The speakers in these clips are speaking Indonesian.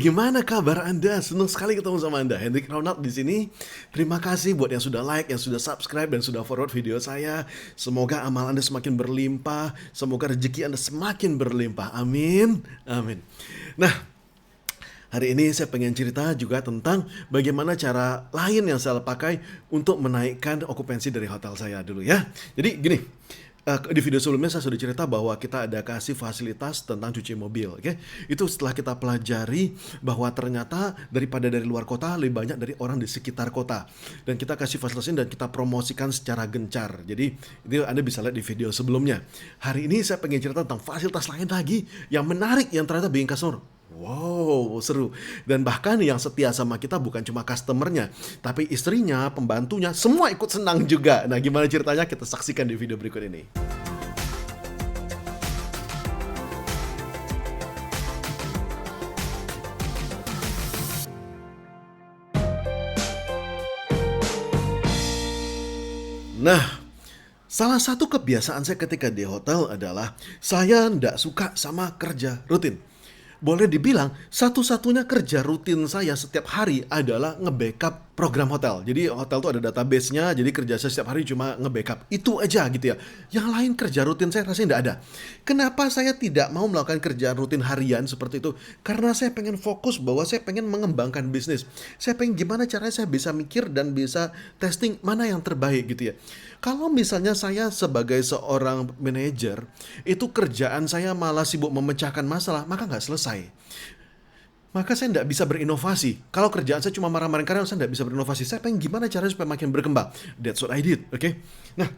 Gimana kabar Anda? Senang sekali ketemu sama Anda. Hendrik Ronald di sini. Terima kasih buat yang sudah like, yang sudah subscribe, dan sudah forward video saya. Semoga amal Anda semakin berlimpah. Semoga rezeki Anda semakin berlimpah. Amin. Amin. Nah, hari ini saya pengen cerita juga tentang bagaimana cara lain yang saya pakai untuk menaikkan okupansi dari hotel saya dulu ya. Jadi gini, di video sebelumnya saya sudah cerita bahwa kita ada kasih fasilitas tentang cuci mobil, oke? Itu setelah kita pelajari bahwa ternyata daripada dari luar kota lebih banyak dari orang di sekitar kota. Dan kita kasih fasilitas ini dan kita promosikan secara gencar. Jadi itu Anda bisa lihat di video sebelumnya. Hari ini saya pengen cerita tentang fasilitas lain lagi yang menarik yang ternyata bikin customer wow, seru. Dan bahkan yang setia sama kita bukan cuma customernya, tapi istrinya, pembantunya, semua ikut senang juga. Nah, gimana ceritanya? Kita saksikan di video berikut ini. Nah, salah satu kebiasaan saya ketika di hotel adalah saya ndak suka sama kerja rutin. Boleh dibilang satu-satunya kerja rutin saya setiap hari adalah nge-backup program hotel. Jadi hotel tuh ada database-nya, jadi kerja saya setiap hari cuma nge-backup. Itu aja gitu ya. Yang lain kerja rutin saya rasanya nggak ada. Kenapa saya tidak mau melakukan kerjaan rutin harian seperti itu? Karena saya pengen fokus bahwa saya pengen mengembangkan bisnis. Saya pengen gimana caranya saya bisa mikir dan bisa testing mana yang terbaik gitu ya. Kalau misalnya saya sebagai seorang manajer, itu kerjaan saya malah sibuk memecahkan masalah, maka nggak selesai. Maka saya nggak bisa berinovasi. Kalau kerjaan saya cuma marah-marahin karyawan, saya nggak bisa berinovasi. Saya pengen gimana caranya supaya makin berkembang. That's what I did, oke? Nah,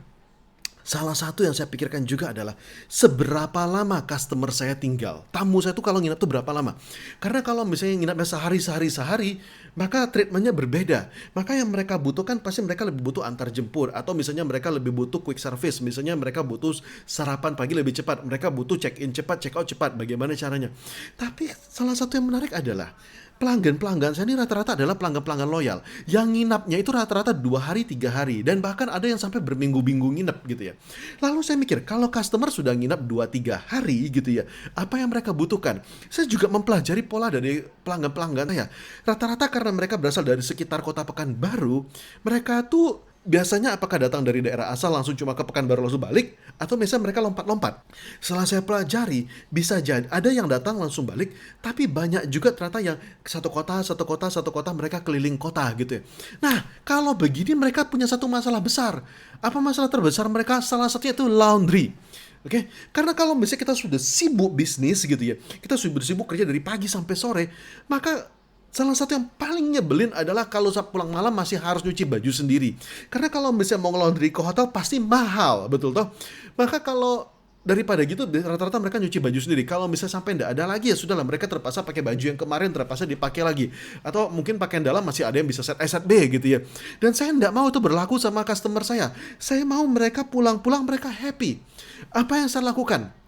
salah satu yang saya pikirkan juga adalah seberapa lama customer saya tinggal. Tamu saya tuh kalau nginap tuh berapa lama. Karena kalau misalnya nginapnya sehari, maka treatmentnya berbeda. Maka yang mereka butuhkan pasti mereka lebih butuh antar jemput. Atau misalnya mereka lebih butuh quick service. Misalnya mereka butuh sarapan pagi lebih cepat. Mereka butuh check in cepat, check out cepat. Bagaimana caranya? Tapi salah satu yang menarik adalah pelanggan-pelanggan saya ini rata-rata adalah pelanggan-pelanggan loyal yang nginapnya itu rata-rata 2 hari 3 hari dan bahkan ada yang sampai berminggu-minggu nginep gitu ya. Lalu saya mikir kalau customer sudah nginap 2 3 hari gitu ya, apa yang mereka butuhkan? Saya juga mempelajari pola dari pelanggan-pelanggan saya. Rata-rata karena mereka berasal dari sekitar kota Pekanbaru, mereka tuh biasanya apakah datang dari daerah asal langsung cuma ke Pekanbaru langsung balik, atau misalnya mereka lompat-lompat. Setelah saya pelajari, bisa jadi ada yang datang langsung balik, tapi banyak juga ternyata yang satu kota mereka keliling kota gitu ya. Nah, kalau begini mereka punya satu masalah besar. Apa masalah terbesar mereka? Salah satunya itu laundry. Oke, karena kalau misalnya kita sudah sibuk bisnis gitu ya, kita sudah sibuk kerja dari pagi sampai sore, maka salah satu yang paling nyebelin adalah kalau saat pulang malam masih harus nyuci baju sendiri. Karena kalau misalnya mau laundry ke hotel pasti mahal, betul toh? Maka kalau daripada gitu rata-rata mereka nyuci baju sendiri. Kalau misalnya sampai nggak ada lagi ya sudahlah mereka terpaksa pakai baju yang kemarin terpaksa dipakai lagi. Atau mungkin pakaian dalam masih ada yang bisa set A set B gitu ya. Dan saya nggak mau itu berlaku sama customer saya. Saya mau mereka pulang-pulang mereka happy. Apa yang saya lakukan?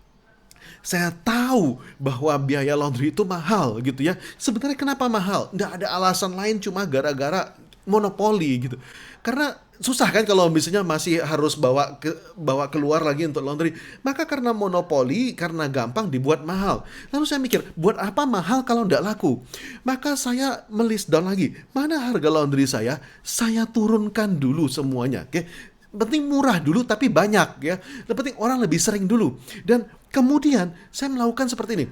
Saya tahu bahwa biaya laundry itu mahal gitu ya. Sebenarnya kenapa mahal? Nggak ada alasan lain cuma gara-gara monopoli gitu. Karena susah kan kalau misalnya masih harus bawa keluar lagi untuk laundry. Maka karena monopoli, karena gampang dibuat mahal. Lalu saya mikir, buat apa mahal kalau nggak laku? Maka saya melist down lagi, mana harga laundry saya turunkan dulu semuanya. Oke? Penting murah dulu tapi banyak ya. Yang penting orang lebih sering dulu. Dan kemudian saya melakukan seperti ini.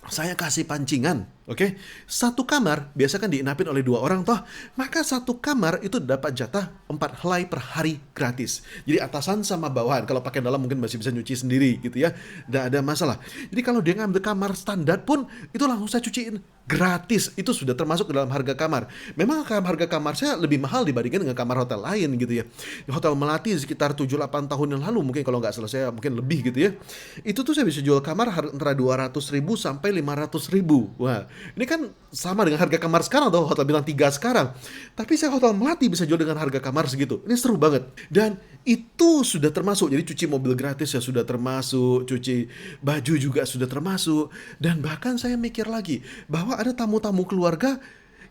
Saya kasih pancingan, oke? Satu kamar biasa kan diinapin oleh 2 orang toh, maka satu kamar itu dapat jatah 4 helai per hari gratis. Jadi atasan sama bawahan, kalau pakai dalam mungkin masih bisa nyuci sendiri gitu ya, nggak ada masalah. Jadi kalau dia ngambil kamar standar pun itu langsung saya cuciin gratis, itu sudah termasuk ke dalam harga kamar. Memang harga kamar saya lebih mahal dibandingkan dengan kamar hotel lain gitu ya. Hotel Melati sekitar 7 8 tahun yang lalu mungkin kalau nggak salah saya mungkin lebih gitu ya. Itu tuh saya bisa jual kamar antara 200.000 sampai 500.000. Wah, ini kan sama dengan harga kamar sekarang atau hotel bintang 3 sekarang. Tapi saya hotel Melati bisa jual dengan harga kamar segitu. Ini seru banget. Dan itu sudah termasuk. Jadi cuci mobil gratis ya sudah termasuk, cuci baju juga sudah termasuk. Dan bahkan saya mikir lagi bahwa ada tamu-tamu keluarga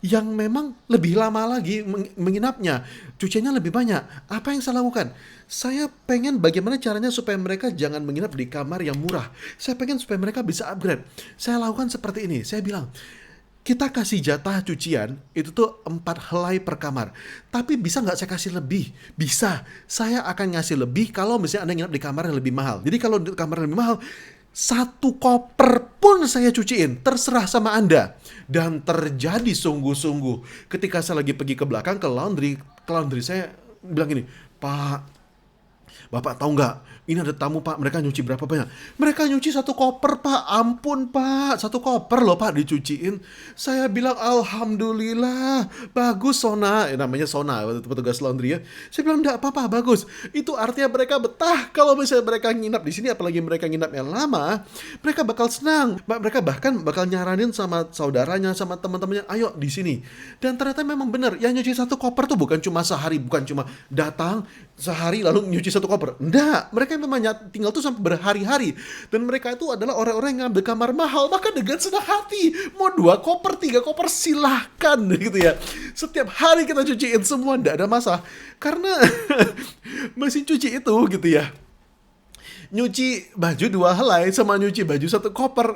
yang memang lebih lama lagi menginapnya, cucinya lebih banyak. Apa yang saya lakukan? Saya pengen bagaimana caranya supaya mereka jangan menginap di kamar yang murah. Saya pengen supaya mereka bisa upgrade. Saya lakukan seperti ini. Saya bilang, kita kasih jatah cucian, itu tuh 4 helai per kamar. Tapi bisa nggak saya kasih lebih? Bisa. Saya akan ngasih lebih kalau misalnya Anda nginap di kamar yang lebih mahal. Jadi kalau di kamar yang lebih mahal, 1 koper pun saya cuciin, terserah sama Anda. Dan terjadi sungguh-sungguh. Ketika saya lagi pergi ke belakang ke laundry saya bilang gini, Pak, Bapak tahu nggak? Ini ada tamu Pak, mereka nyuci berapa banyak? Mereka nyuci 1 koper Pak, ampun Pak, 1 koper loh Pak dicuciin. Saya bilang Alhamdulillah, bagus Sona, namanya Sona, petugas laundry ya. Saya bilang enggak apa-apa, bagus. Itu artinya mereka betah. Kalau misalnya mereka nginap di sini, apalagi mereka nginap yang lama, mereka bakal senang. Mereka bahkan bakal nyaranin sama saudaranya, sama teman-temannya, ayo di sini. Dan ternyata memang benar, yang nyuci 1 koper tuh bukan cuma sehari, bukan cuma datang sehari lalu nyuci 1 koper. Enggak, mereka memang tinggal tuh sampai berhari-hari. Dan mereka itu adalah orang-orang yang ngambil kamar mahal, maka dengan senang hati mau 2 koper, 3 koper silahkan gitu ya. Setiap hari kita cuciin semua, enggak ada masalah. Karena mesin cuci itu gitu ya, nyuci baju 2 helai sama nyuci baju 1 koper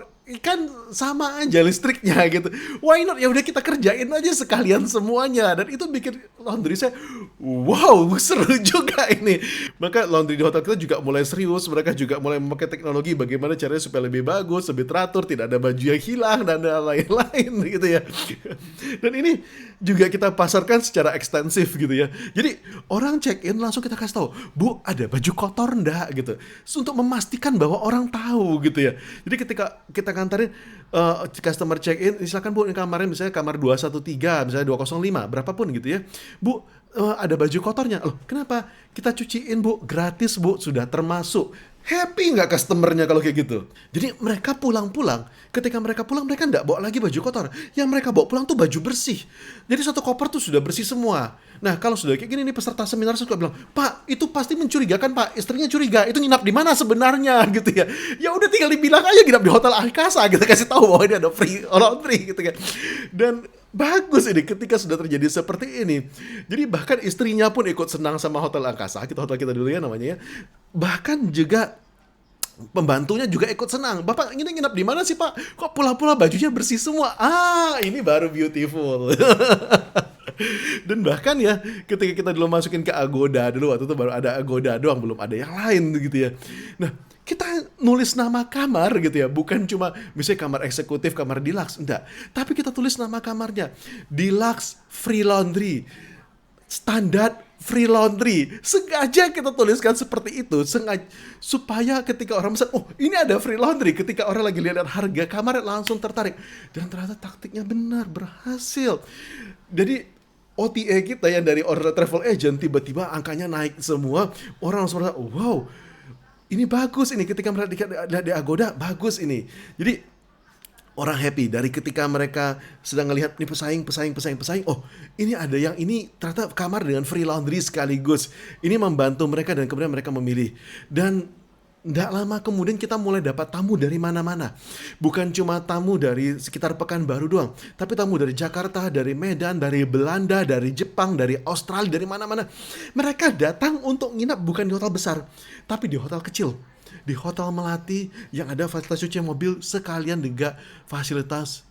kan sama aja listriknya gitu. Why not? Ya udah kita kerjain aja sekalian semuanya. Dan itu bikin laundry saya, wow, seru juga ini. Maka laundry di hotel kita juga mulai serius. Mereka juga mulai memakai teknologi bagaimana caranya supaya lebih bagus, lebih teratur, tidak ada baju yang hilang dan lain-lain gitu ya. Dan ini juga kita pasarkan secara ekstensif gitu ya. Jadi orang check in langsung kita kasih tahu, Bu, ada baju kotor enggak gitu. Untuk memastikan bahwa orang tahu gitu ya. Jadi ketika kita ngantarin customer check in, silakan Bu, ini kamarnya misalnya kamar 213, misalnya 205, berapapun gitu ya. Bu, ada baju kotornya. Loh, kenapa? Kita cuciin Bu, gratis Bu, sudah termasuk. Happy nggak customernya kalau kayak gitu? Jadi mereka pulang-pulang, ketika mereka pulang mereka nggak bawa lagi baju kotor. Yang mereka bawa pulang tuh baju bersih. Jadi 1 koper tuh sudah bersih semua. Nah kalau sudah kayak gini nih peserta seminar suka bilang, Pak itu pasti mencurigakan Pak, istrinya curiga, itu nginap di mana sebenarnya gitu ya. Ya udah tinggal dibilang aja nginap di hotel Akasa, kita kasih tahu bahwa ini ada free laundry gitu kan. Dan bagus ini ketika sudah terjadi seperti ini. Jadi bahkan istrinya pun ikut senang sama hotel Angkasa, hotel kita dulu ya namanya ya. Bahkan juga pembantunya juga ikut senang. Bapak ini nginap di mana sih Pak? Kok pulang-pulang bajunya bersih semua? Ah, ini baru beautiful. Dan bahkan ya ketika kita dulu masukin ke Agoda dulu, waktu itu baru ada Agoda doang, belum ada yang lain gitu ya. Nah kita nulis nama kamar gitu ya, bukan cuma misalnya kamar eksekutif, kamar deluxe, enggak. Tapi kita tulis nama kamarnya, deluxe free laundry, standar free laundry. Sengaja kita tuliskan seperti itu, sengaja supaya ketika orang bisa, oh ini ada free laundry, ketika orang lagi lihat harga kamar langsung tertarik. Dan ternyata taktiknya benar, berhasil. Jadi OTA kita yang dari order travel agent tiba-tiba angkanya naik semua, orang langsung merasa, wow, ini bagus ini, ketika mereka lihat di Agoda bagus ini. Jadi orang happy dari ketika mereka sedang ngelihat ini pesaing. Oh, ini ada yang ini ternyata kamar dengan free laundry sekaligus. Ini membantu mereka dan kemudian mereka memilih. Dan nggak lama kemudian kita mulai dapat tamu dari mana-mana. Bukan cuma tamu dari sekitar Pekanbaru doang, tapi tamu dari Jakarta, dari Medan, dari Belanda, dari Jepang, dari Australia, dari mana-mana. Mereka datang untuk nginap bukan di hotel besar, tapi di hotel kecil. Di hotel melati yang ada fasilitas cuci mobil sekalian juga fasilitas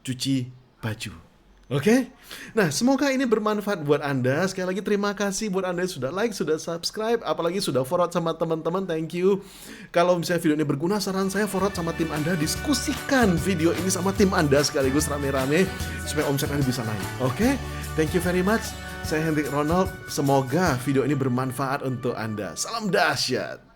cuci baju. Oke? Nah, semoga ini bermanfaat buat Anda. Sekali lagi terima kasih buat Anda yang sudah like, sudah subscribe, apalagi sudah forward sama teman-teman. Thank you. Kalau misalnya video ini berguna, saran saya forward sama tim Anda, diskusikan video ini sama tim Anda sekaligus rame-rame supaya omset Anda bisa naik. Oke? Thank you very much. Saya Hendrik Ronald. Semoga video ini bermanfaat untuk Anda. Salam dahsyat.